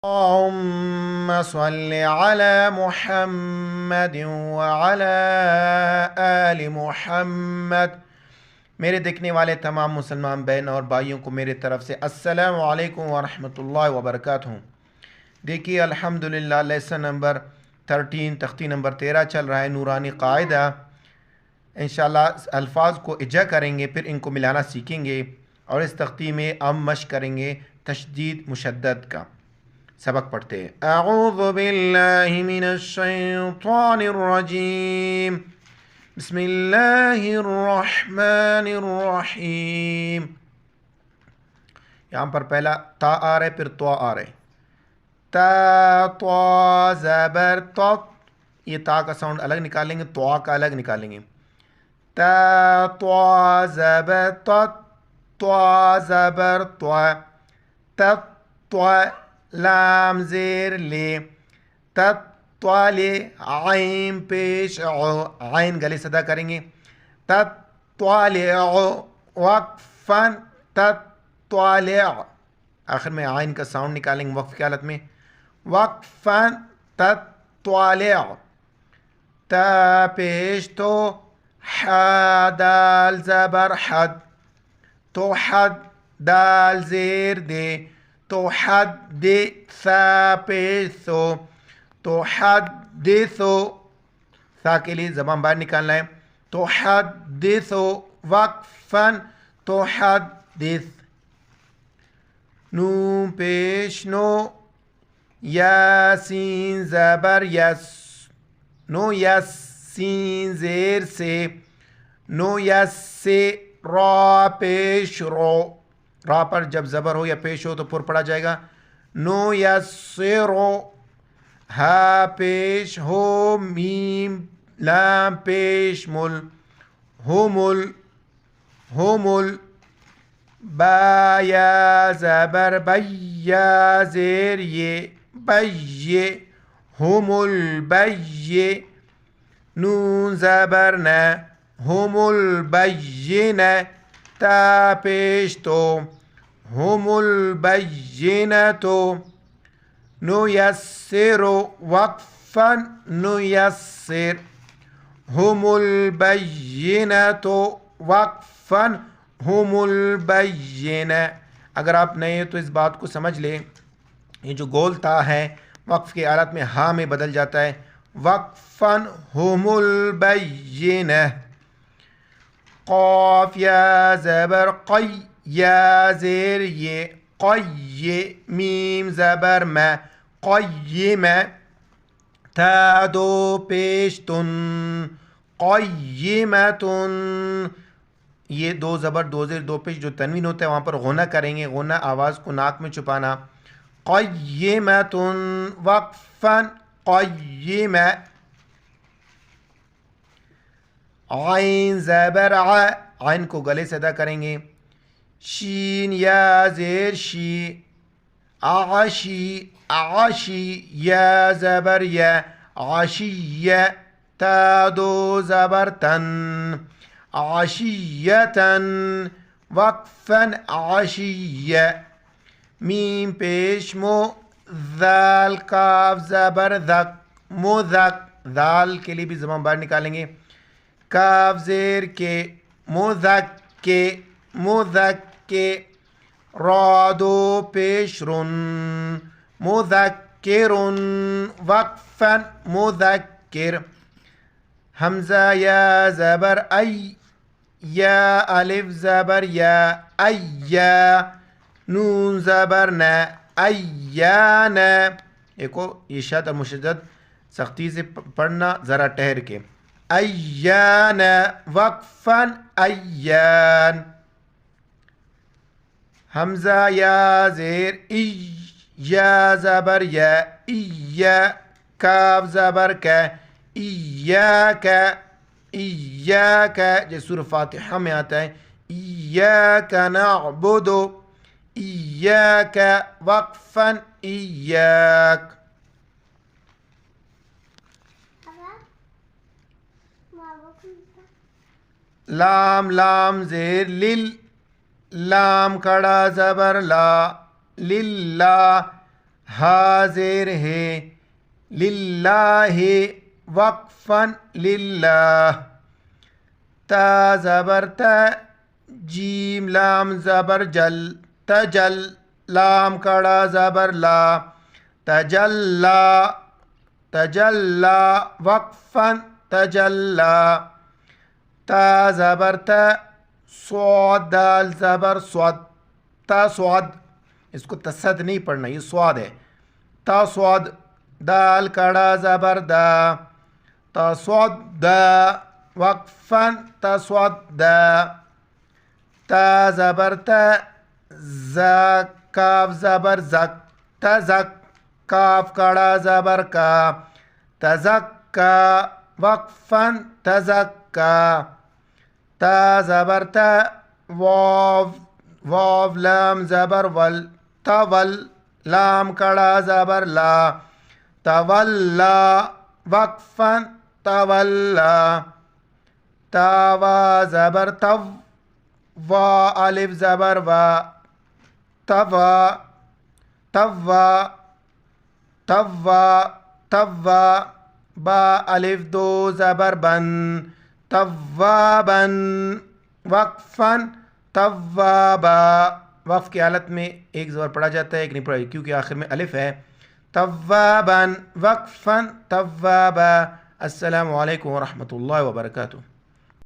اللهم صل على محمد وعلى آل محمد۔ میرے دیکھنے والے تمام مسلمان بہن اور بھائیوں کو میرے طرف سے السلام علیکم ورحمۃ اللہ وبرکاتہ۔ دیکھیے الحمدللہ لیسن نمبر 13 تختی نمبر 13 چل رہا ہے، نورانی قاعدہ۔ انشاءاللہ الفاظ کو اجا کریں گے، پھر ان کو ملانا سیکھیں گے، اور اس تختی میں ہم مشق کریں گے تشدید مشدد کا۔ سبق پڑھتے ہیں۔ اعوذ باللہ من الشیطان الرجیم، بسم اللہ الرحمن الرحیم۔ یہاں پر پہلا تا آ رہا ہے، پھر تو آ رہا ہے۔ تا تو زبر تو، یہ تا کا ساؤنڈ الگ نکالیں گے، تو کا الگ نکالیں گے۔ تا تو زبر تو زبر تو لام زیر لے، تطلع عین پیش عین گلے صدا کریں گے۔ تطلع وقفا، تطلع آخر میں عین کا ساؤنڈ نکالیں گے وقف کی حالت میں۔ وقفا تطلع، تا پیش تو، دال زبر حد، تو حد دال زیر دے، تو حد دے ثا پیش سو، تو حد دے سو، ثا کے لیے زبان باہر نکالنا ہے۔ تو حد دے سو وقفاً، تو حد دس، نون پیش نو، یاسین زبر یس، نو یس سین زیر سے، نو یس سے، را پیش رو، را پر جب زبر ہو یا پیش ہو تو پر پڑا جائے گا۔ نو یسرو، ہا پیش ہو، میم لام پیش مل، ہو مل، ہو مل، با یا زبر بیا زیر یہ، بی، ہم البی، نون زبر نہ، ہم البینہ، تا پیش تو، ہم البینۃ، نیسر وقفا نیسر، ہم البینۃ وقفا ہم البینہ۔ اگر آپ نئے ہیں تو اس بات کو سمجھ لیں، یہ جو گول تا ہے وقف کی حالت میں ہاں میں بدل جاتا ہے۔ وقفا ہم البینہ۔ قاف یا زبر قی، یا زیر یہ، قی، میم زبر میں، قیم، تا دو پیش تن، قیمتن، یہ دو زبر دو زیر دو پیش جو تنوین ہوتا ہے وہاں پر غنہ کریں گے، غنہ آواز کو ناک میں چھپانا۔ قیمتن وقفا قیم، عین زبر ع، عین کو گلے سے ادا کریں گے۔ شین یا زیر شی، عشی، عشی، یا زبر یا، عشی، تا دو زبر تن، عشیتن وقفا عشی، میم پیش مو، ذال کاف زبر ذک، مذک، ذال کے لیے بھی زبان باہر نکالیں گے۔ کاف زیر کے، مذکے، مذکے، را دو پیش رن، مذکرن وقفا مذکر، حمزہ یا زبر ای، یا الف زبر یا، ایا، نون زبر نہ، ایان، دیکھو یہ شد اور مشدد سختی سے پڑھنا ذرا ٹھہر کے۔ ایان وقفا ایان، حمزہ یا زیر ای، یا زبر یا، ایا، کاف زبر کا، ایاک، ایاک، جیسے سورہ فاتحہ میں آتا ہے ایاک نعبد، ایاک وقفا ایاک۔ لام لام زیر لل، لام کڑا زبر لا، للہ، حاضر ہے، للہ وقفاً للہ، تا زبر تا، جیم لام زبر جل، تجل، لام کڑا زبر لا، تجلا، تجلا وقفاً تجلا، تا زبر تا، صاد دال زبر صد، تا صاد، اس کو تصد نہیں پڑھنا، یہ صاد ہے، تا صاد، دال کڑا زبر دا، تصد وقفاً تصد، تا زبر تا، زا کاف زبر زک، تزک، کاف کڑا زبر کا، تزکا وقفاً تزکا، تا زبر تا، واو، واو لام زبر ول، تول، لام کڑا زبر لا، تولا وقفاً تولا، تا وا زبر تو، وا الف زبر وا، توا، توا، توا، توا، با الف دو زبر بن، توابا وقفاً توابا، وقف کی حالت میں ایک زبر پڑھا جاتا ہے ایک نہیں پڑھا جاتا کیونکہ آخر میں الف ہے، توابا وقفاً توابا۔ السلام علیکم ورحمۃ اللہ وبرکاتہ۔